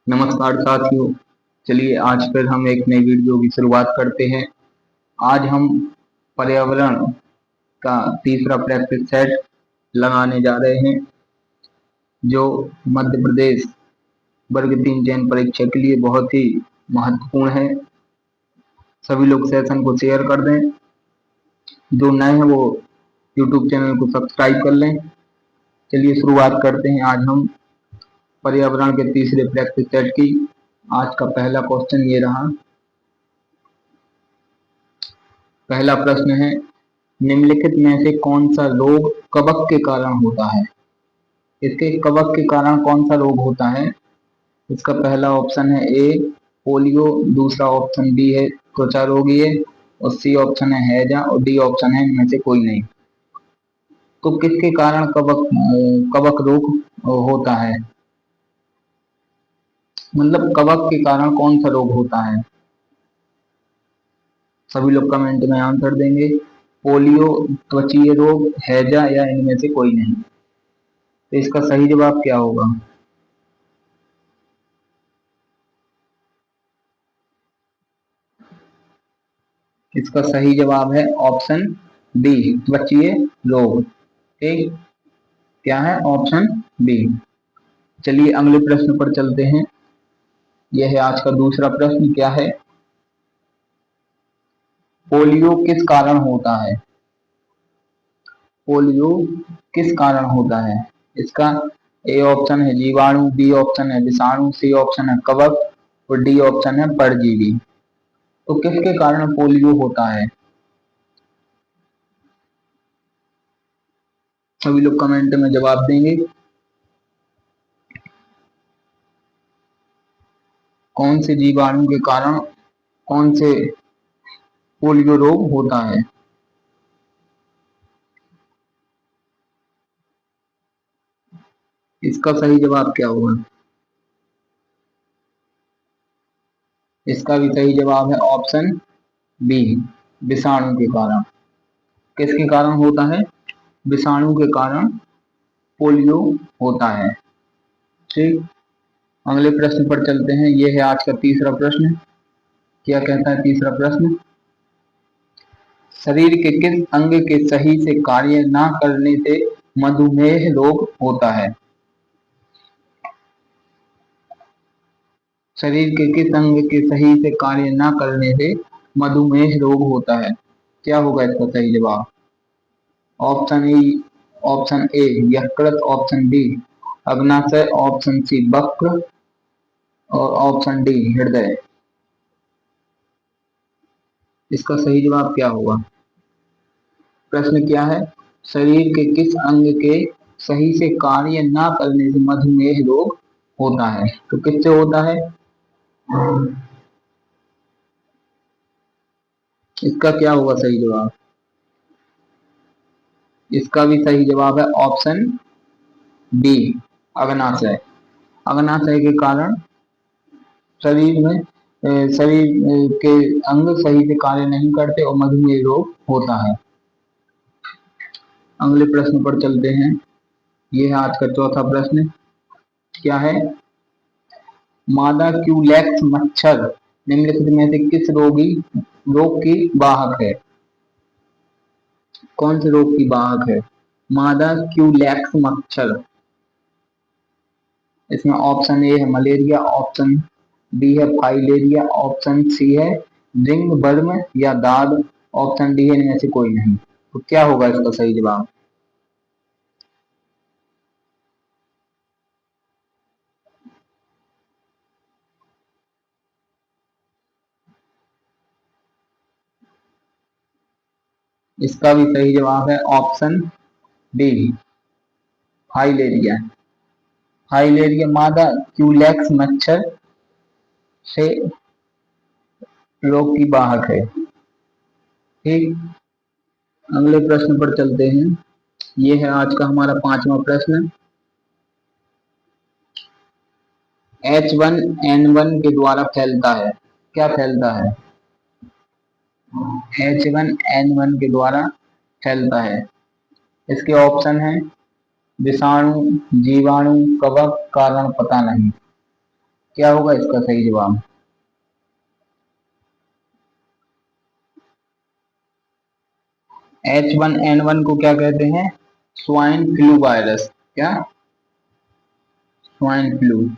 नमस्कार साथियों। चलिए आज फिर हम एक नई वीडियो की शुरुआत करते हैं। आज हम पर्यावरण का तीसरा प्रैक्टिस सेट लगाने जा रहे हैं, जो मध्य प्रदेश वर्ग 3 चयन परीक्षा के लिए बहुत ही महत्वपूर्ण है। सभी लोग सेशन को शेयर कर दें। जो नए हैं वो यूट्यूब चैनल को सब्सक्राइब कर लें। चलिए शुरुआत करते हैं आज हम पर्यावरण के तीसरे प्रैक्टिस सेट की। आज का पहला क्वेश्चन ये रहा। पहला प्रश्न है, निम्नलिखित में से कौन सा रोग कवक के कारण होता है? इसके कवक के कारण कौन सा रोग होता है? इसका पहला ऑप्शन है ए पोलियो, दूसरा ऑप्शन बी है त्वचा रोगी है, और सी ऑप्शन है हैजा, और डी ऑप्शन है इनमें से कोई नहीं। तो किसके कारण कवक रोग होता है? मतलब कवक के कारण कौन सा रोग होता है? सभी लोग कमेंट में आंसर देंगे। पोलियो, त्वचीय रोग, हैजा या इनमें से कोई नहीं। तो इसका सही जवाब क्या होगा? इसका सही जवाब है ऑप्शन बी, त्वचीय रोग। ठीक, क्या है? Option B. चलिए अगले प्रश्न पर चलते हैं। यह है आज का दूसरा प्रश्न। क्या है? पोलियो किस कारण होता है? पोलियो किस कारण होता है? इसका ए ऑप्शन है जीवाणु, बी ऑप्शन है विषाणु, सी ऑप्शन है कवक, और डी ऑप्शन है परजीवी। तो किसके कारण पोलियो होता है? सभी लोग कमेंट में जवाब देंगे। कौन से जीवाणु के कारण कौन से पोलियो रोग होता है? इसका सही जवाब क्या होगा? इसका भी सही जवाब है ऑप्शन बी, विषाणु के कारण। किसके कारण होता है? विषाणु के कारण पोलियो होता है। ठीक, अगले प्रश्न पर चलते हैं। यह है आज का तीसरा प्रश्न। क्या कहता है तीसरा प्रश्न? शरीर के किस अंग के सही से कार्य न करने से मधुमेह रोग होता है? शरीर के किस अंग के सही से कार्य न करने से मधुमेह रोग होता है? क्या होगा इसका सही जवाब? ऑप्शन ए यकृत, ऑप्शन बी अग्नाशय, ऑप्शन सी वक्र, और ऑप्शन डी हृदय। इसका सही जवाब क्या होगा? प्रश्न क्या है? शरीर के किस अंग के सही से कार्य न करने से मधुमेह रोग होता है? तो किससे होता है? इसका क्या होगा सही जवाब? इसका भी सही जवाब है ऑप्शन बी, अग्नाशय। अग्नाशय के कारण शरीर में के अंग सही से कार्य नहीं करते और मधुमेह रोग होता है। अगले प्रश्न पर चलते हैं। यह है आज का चौथा प्रश्न। क्या है? मादा क्यूलेक्स मच्छर निम्नलिखित में से किस रोग की वाहक है? कौन से रोग की वाहक है मादा क्यूलेक्स मच्छर? इसमें ऑप्शन ए है मलेरिया, ऑप्शन बी है फाइलेरिया, ऑप्शन सी है रिंग वर्म या दाद, ऑप्शन डी है इनमें से कोई नहीं। तो क्या होगा इसका सही जवाब? इसका भी सही जवाब है ऑप्शन बी, फाइलेरिया। फाइलेरिया मादा क्यूलेक्स मच्छर से रोग की वाहक है। ठीक, अगले प्रश्न पर चलते हैं। ये है आज का हमारा पांचवा प्रश्न। H1N1 के द्वारा फैलता है। क्या फैलता है? H1N1 के द्वारा फैलता है। इसके ऑप्शन है विषाणु, जीवाणु, कवक, कारण पता नहीं। क्या होगा इसका सही जवाब? H1N1 को क्या कहते हैं? Swine flu virus. क्या? Swine flu.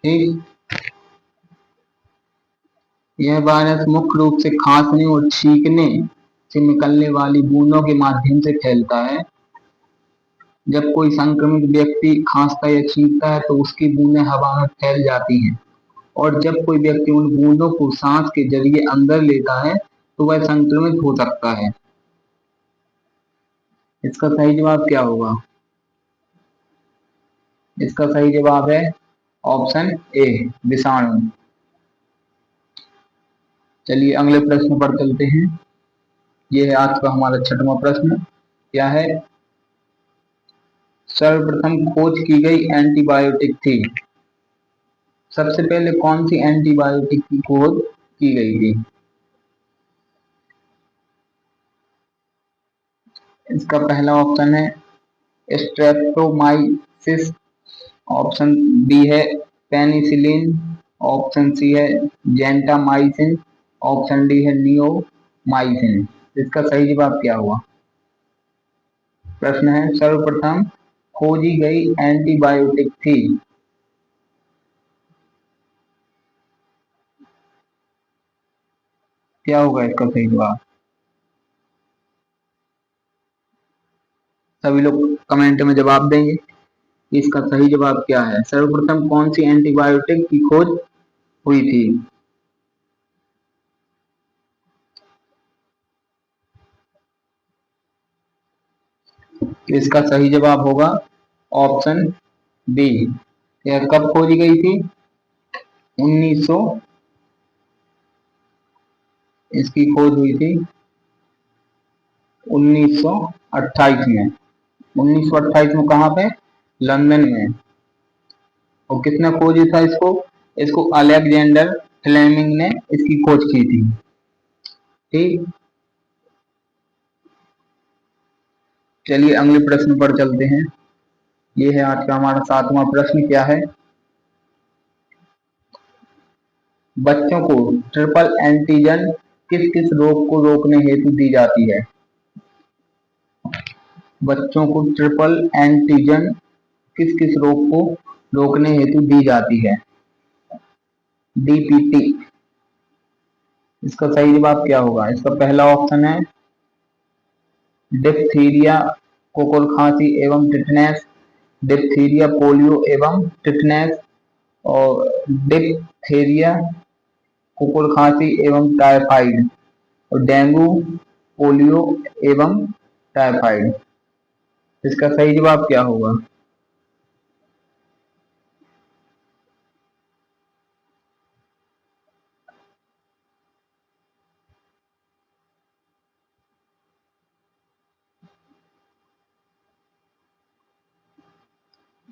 ठीक। यह वायरस मुख्य रूप से खांसने और छींकने से निकलने वाली बूंदों के माध्यम से फैलता है। जब कोई संक्रमित व्यक्ति खांसता या छींकता है तो उसकी बूंदें हवा में फैल जाती हैं, और जब कोई व्यक्ति उन बूंदों को सांस के जरिए अंदर लेता है तो वह संक्रमित हो सकता है। इसका सही जवाब क्या होगा? इसका सही जवाब है ऑप्शन ए, विषाणु। चलिए अगले प्रश्न पर चलते हैं। ये है आज का हमारा 6वां प्रश्न। क्या है? सर्वप्रथम खोज की गई एंटीबायोटिक थी। सबसे पहले कौन सी एंटीबायोटिक की खोज की गई थी? इसका पहला ऑप्शन है स्ट्रेप्टोमाइसिस, ऑप्शन बी है पेनिसिलिन, ऑप्शन सी है जेंटामाइसिन, ऑप्शन डी है नियोमाइसिन। इसका सही जवाब क्या हुआ? प्रश्न है सर्वप्रथम खोजी गई एंटीबायोटिक थी। क्या होगा इसका सही जवाब? सभी लोग कमेंट में जवाब देंगे कि इसका सही जवाब क्या है। सर्वप्रथम कौन सी एंटीबायोटिक की खोज हुई थी? इसका सही जवाब होगा ऑप्शन बी। यह कब खोजी गई थी? 1900, इसकी खोज हुई थी 1928 में। 1928 में कहाँ पे? लंदन में। और किसने खोजी था इसको? इसको अलेक्जेंडर फ्लेमिंग ने इसकी खोज की थी। ठीक। चलिए अगले प्रश्न पर चलते हैं। ये है आज का हमारा 7वां प्रश्न। क्या है? बच्चों को ट्रिपल एंटीजन किस किस रोग को रोकने हेतु दी जाती है? बच्चों को ट्रिपल एंटीजन किस किस रोग को रोकने हेतु दी जाती है? डीपीटी। इसका सही जवाब क्या होगा? इसका पहला ऑप्शन है डिप्थीरिया, कुकुर खांसी एवं टिटनेस, डिप्थीरिया, पोलियो एवं टिटनेस, और डिप्थीरिया, कुकुर खांसी एवं टाइफाइड, और डेंगू, पोलियो एवं टाइफाइड। इसका सही जवाब क्या होगा?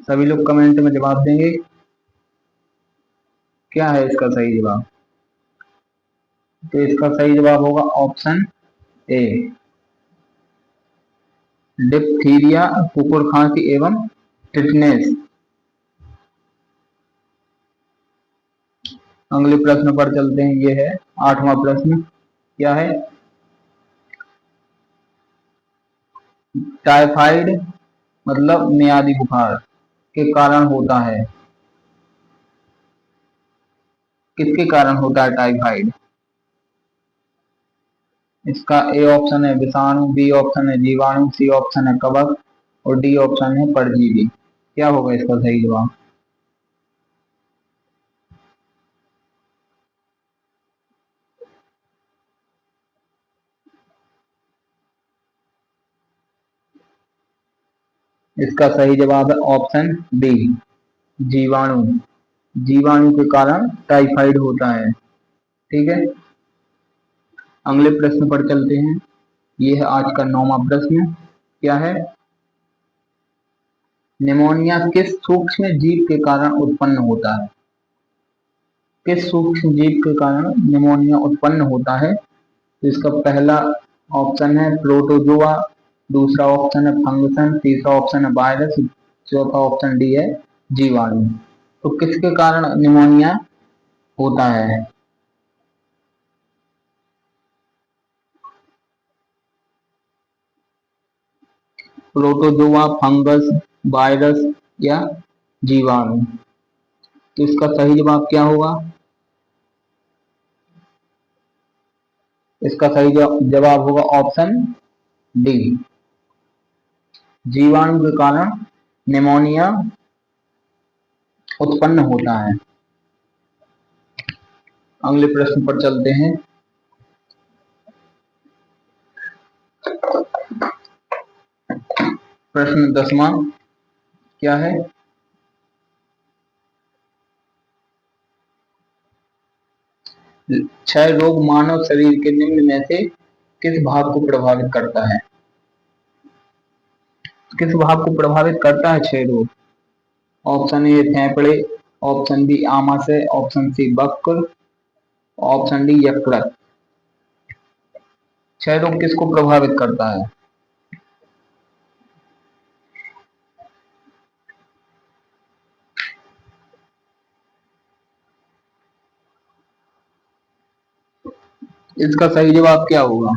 सभी लोग कमेंट में जवाब देंगे। क्या है इसका सही जवाब? तो इसका सही जवाब होगा ऑप्शन ए, डिप्थीरिया, कुकुर खांसी एवं टिटनेस। अगले प्रश्न पर चलते हैं। ये है 8वां प्रश्न। क्या है? टाइफाइड मतलब मियादी बुखार के कारण होता है। किसके कारण होता है टाइफाइड? इसका ए ऑप्शन है विषाणु, बी ऑप्शन है जीवाणु, सी ऑप्शन है कवक, और डी ऑप्शन है परजीवी। क्या होगा इसका सही जवाब? इसका सही जवाब है ऑप्शन बी, जीवाणु। जीवाणु के कारण टाइफाइड होता है। ठीक है। अगले प्रश्न पर चलते हैं। ये है आज का 9वां प्रश्न। क्या है? निमोनिया किस सूक्ष्म जीव के कारण उत्पन्न होता है? किस सूक्ष्म जीव के कारण निमोनिया उत्पन्न होता है? तो इसका पहला ऑप्शन है प्रोटोजोआ, दूसरा ऑप्शन है फंगसन, तीसरा ऑप्शन है वायरस, चौथा ऑप्शन डी है जीवाणु। तो किसके कारण निमोनिया होता है? प्रोटोजोआ, फंगस, वायरस या जीवाणु? तो इसका सही जवाब क्या होगा? इसका सही जवाब होगा ऑप्शन डी, जीवाणु के कारण निमोनिया उत्पन्न होता है। अगले प्रश्न पर चलते हैं। प्रश्न 10वां क्या है? क्षय रोग मानव शरीर के निम्न में से किस भाग को प्रभावित करता है? किस भाग को प्रभावित करता है क्षय रोग? ऑप्शन ए फेफड़े, ऑप्शन बी आमाशय, ऑप्शन सी वक्र, ऑप्शन डी यकृत। क्षय रोग किसको प्रभावित करता है? इसका सही जवाब क्या होगा?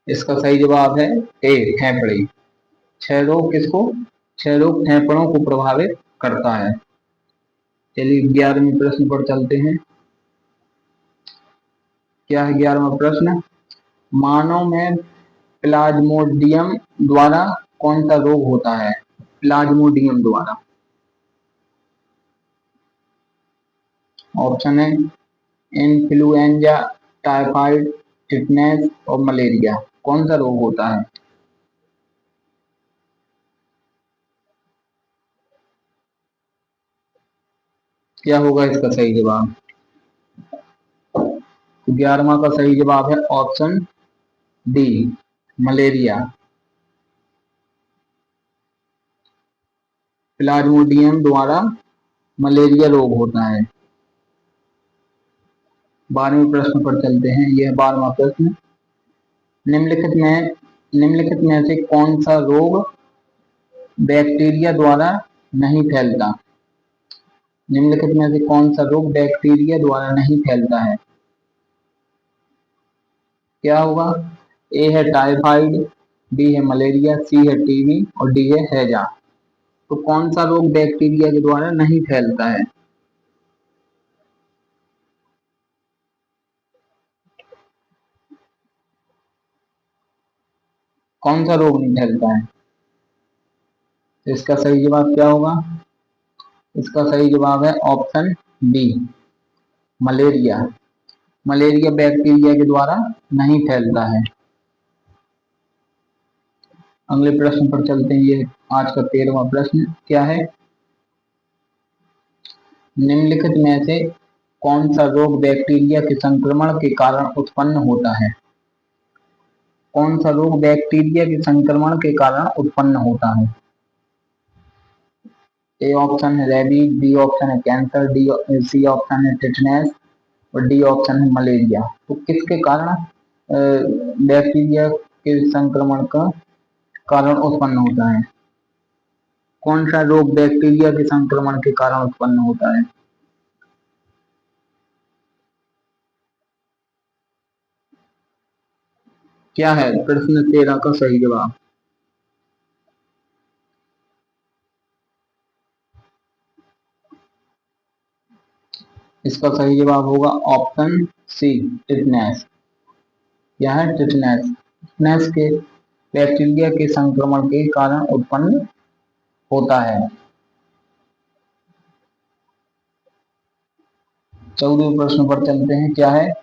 इसका सही जवाब है ए फेफड़े। क्षय रोग किसको? क्षय रोग फेफड़ों को प्रभावित करता है। चलिए 11वें प्रश्न पर चलते हैं। क्या है 11वां प्रश्न? मानव में प्लाज्मोडियम द्वारा कौन सा रोग होता है? प्लाज्मोडियम द्वारा। ऑप्शन है इन्फ्लुएंजा, टाइफाइड, टिटनेस और मलेरिया। कौन सा रोग होता है? क्या होगा इसका सही जवाब? 11वां का सही जवाब है ऑप्शन डी, मलेरिया। प्लाज्मोडियम द्वारा मलेरिया रोग होता है। 12वें प्रश्न पर चलते हैं। यह 12वां प्रश्न। निम्नलिखित में निम्नलिखित में से कौन सा रोग बैक्टीरिया द्वारा नहीं फैलता? निम्नलिखित में से कौन सा रोग बैक्टीरिया द्वारा नहीं फैलता है? क्या होगा? ए है टाइफाइड, बी है मलेरिया, सी है टीबी और डी है हैजा। तो कौन सा रोग बैक्टीरिया के द्वारा नहीं फैलता है? कौन सा रोग नहीं फैलता है? तो इसका सही जवाब क्या होगा? इसका सही जवाब है option B, malaria. Malaria bacteria के द्वारा नहीं फैलता है। अगले प्रश्न पर चलते हैं। ये आज का 13वां प्रश्न क्या है? निम्नलिखित में से कौन सा रोग बैक्टीरिया के संक्रमण के कारण उत्पन्न होता है? कौन सा रोग बैक्टीरिया के संक्रमण के कारण उत्पन्न होता है? ए ऑप्शन है रेबीज, बी ऑप्शन है कैंसर, डी सी ऑप्शन है टिटनेस और डी ऑप्शन है मलेरिया। तो किसके कारण बैक्टीरिया के संक्रमण का कारण उत्पन्न होता है? कौन सा रोग बैक्टीरिया के संक्रमण के कारण उत्पन्न होता है? क्या है प्रश्न 13 का सही जवाब? इसका सही जवाब होगा ऑप्शन सी, टिटनेस। क्या है? टिटनेस। टिटनेस के बैक्टीरिया के संक्रमण के कारण उत्पन्न होता है। 14वें प्रश्न पर चलते हैं। क्या है?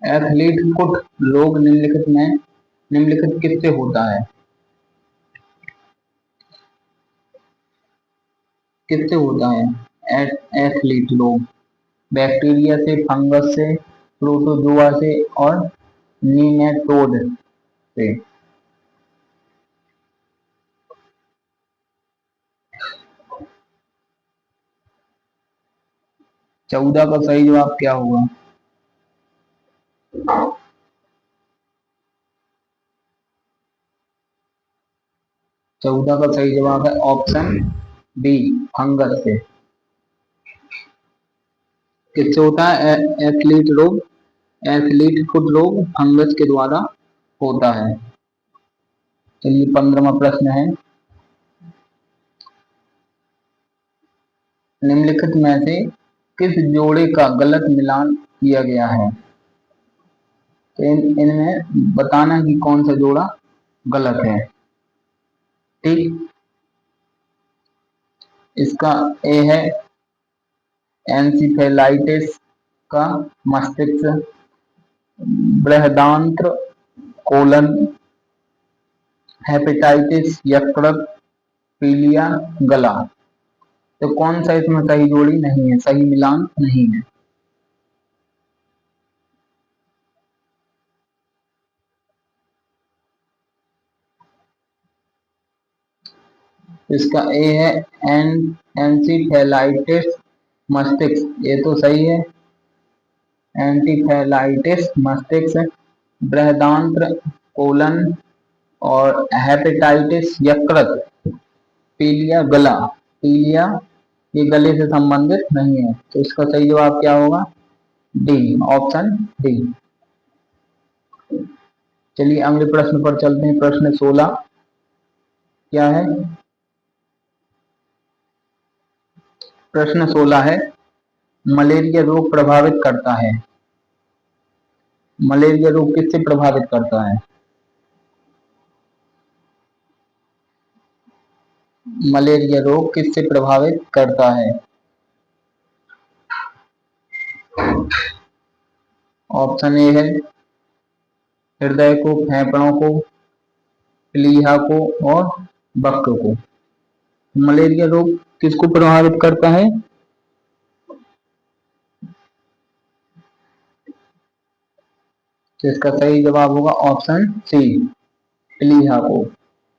एथलीट फुट रोग निम्नलिखित किससे होता है? किससे होता है एथलीट रोग? बैक्टीरिया से, फंगस से, प्रोटोजोआ से और नीमेटोड से? 14 का सही जवाब क्या होगा? 14 का सही जवाब है ऑप्शन बी, फंगस से। किससे होता है एथलीट रोग? एथलीट फुट रोग फंगस के द्वारा होता है। चलिए 15वां प्रश्न है, निम्नलिखित में से किस जोड़े का गलत मिलान किया गया है? तो इनमें बताना कि कौन सा जोड़ा गलत है। ठीक, इसका ए है एंसिफेलाइटिस का मस्तिष्क, बृहदांत्र कोलन, हेपेटाइटिस यकृत, पीलिया गला। तो कौन सा इसमें सही जोड़ी नहीं है, सही मिलान नहीं है? इसका ए है एंसिफेलाइटिस मस्तिष्क, ये तो सही है। एंटिफेलाइटिस मस्तिष्क, बृहदांत्र कोलन और हेपेटाइटिस यकृत, पीलिया गला। पीलिया ये गले से संबंधित नहीं है, तो इसका सही जवाब क्या होगा? D, option D. चलिए अगले प्रश्न पर चलते हैं। प्रश्न 16 क्या है? प्रश्न 16 है, मलेरिया रोग प्रभावित करता है। मलेरिया रोग किससे प्रभावित करता है? मलेरिया रोग किससे प्रभावित करता है? ऑप्शन ए है हृदय को, फेफड़ों को, प्लीहा को और वक्र को। मलेरिया रोग किसको प्रभावित करता है? तो इसका सही जवाब होगा ऑप्शन सी, प्लीहा को।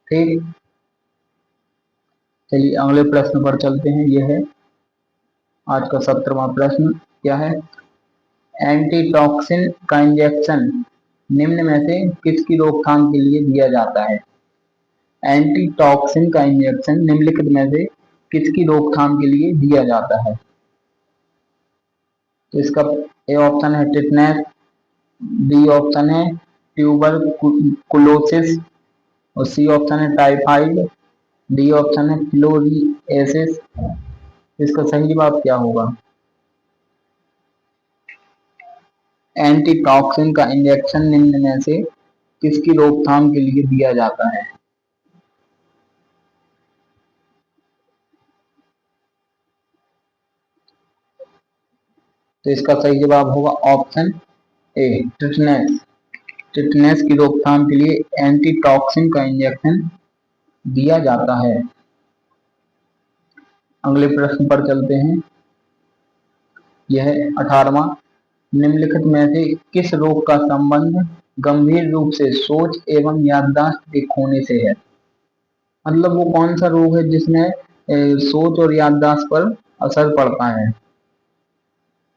ठीक, चलिए अगले प्रश्न पर चलते हैं। यह है आज का 17वां प्रश्न। क्या है? एंटीटॉक्सिन का इंजेक्शन निम्न में से किसकी रोकथाम के लिए दिया जाता है? एंटीटॉक्सिन का इंजेक्शन निम्नलिखित में से किसकी रोकथाम के लिए दिया जाता है? तो इसका ए ऑप्शन है टिटनेस, बी ऑप्शन है ट्यूबरकुलोसिस और सी ऑप्शन है टाइफाइड, डी ऑप्शन है फिलोरिएसिस। इसका सही जवाब क्या होगा? एंटीटॉक्सिन का इंजेक्शन निम्न में से किसकी रोकथाम के लिए दिया जाता है? तो इसका सही जवाब होगा ऑप्शन ए, टिटनेस। टिटनेस की रोकथाम के लिए एंटीटॉक्सिन का इंजेक्शन दिया जाता है। अगले प्रश्न पर चलते हैं। यह 18वां, निम्नलिखित में से किस रोग का संबंध गंभीर रूप से सोच एवं याददाश्त के खोने से है? मतलब वो कौन सा रोग है जिसमें सोच और याददाश्त पर असर पड़ता है?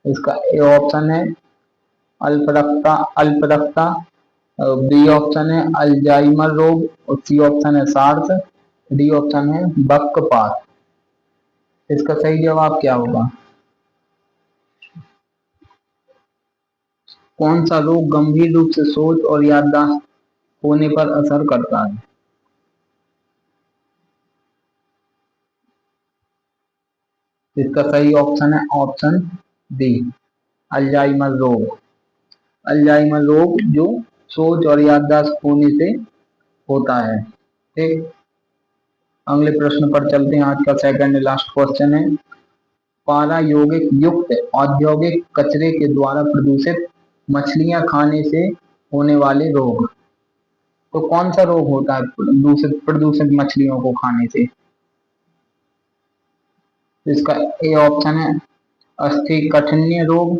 इसका ए ऑप्शन है अल्परक्ता अल्परक्ता, बी ऑप्शन है अल्जाइमर रोग और सी ऑप्शन है सार्स, डी ऑप्शन है बकपात। इसका सही जवाब क्या होगा? कौन सा रोग गंभीर रूप से सोच और याददाश्त होने पर असर करता है? इसका सही ऑप्शन है ऑप्शन डी, अल्जाइमर रोग। अल्जाइमर रोग जो सोच और याददाश्त होने से होता है। ठीक, अगले प्रश्न पर चलते हैं। आज का सेकंड लास्ट क्वेश्चन है, पारा यौगिक युक्त औद्योगिक कचरे के द्वारा प्रदूषित मछलियां खाने से होने वाले रोग। तो कौन सा रोग होता है प्रदूषित प्रदूषित मछलियों को खाने से? तो इसका ए ऑप्शन है अस्थिकठिन्य रोग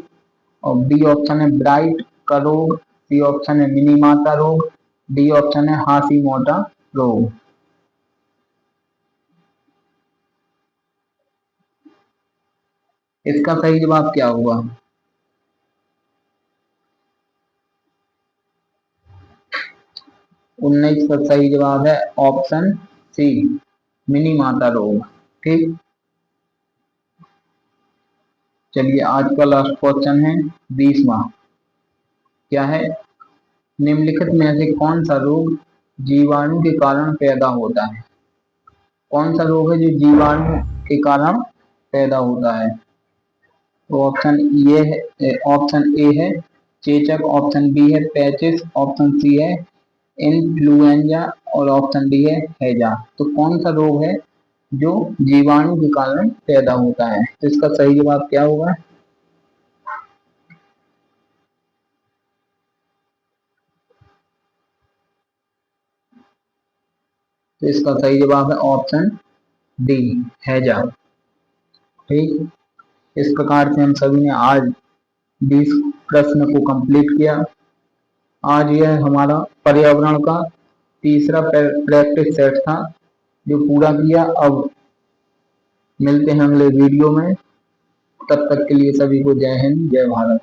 और बी ऑप्शन है ब्राइट का रोग, सी ऑप्शन है मिनीमाता रोग, डी ऑप्शन है हाशीमोटो रोग। इसका सही जवाब क्या होगा? 19 का सही जवाब है ऑप्शन सी मिनी माता रोग। ठीक, चलिए आज का लास्ट क्वेश्चन है 20वां। क्या है? निम्नलिखित में से कौन सा रोग जीवाणु के कारण पैदा होता है? कौन सा रोग है जो जीवाणु के कारण पैदा होता है? तो ऑप्शन ए है चेचक, ऑप्शन बी है पैचिस, ऑप्शन सी है इन्फ्लुएंजा और ऑप्शन डी है हैजा। तो कौन सा रोग है जो जीवाणु के कारण पैदा होता है? तो इसका सही जवाब क्या होगा? तो इसका सही जवाब है ऑप्शन डी हैजा। ठीक, इस प्रकार से हम सभी ने आज 20 प्रश्न को कंप्लीट किया। आज यह हमारा पर्यावरण का तीसरा प्रैक्टिस सेट था जो पूरा किया। अब मिलते हैं अगले वीडियो में, तब तक के लिए सभी को जय हिंद जय भारत।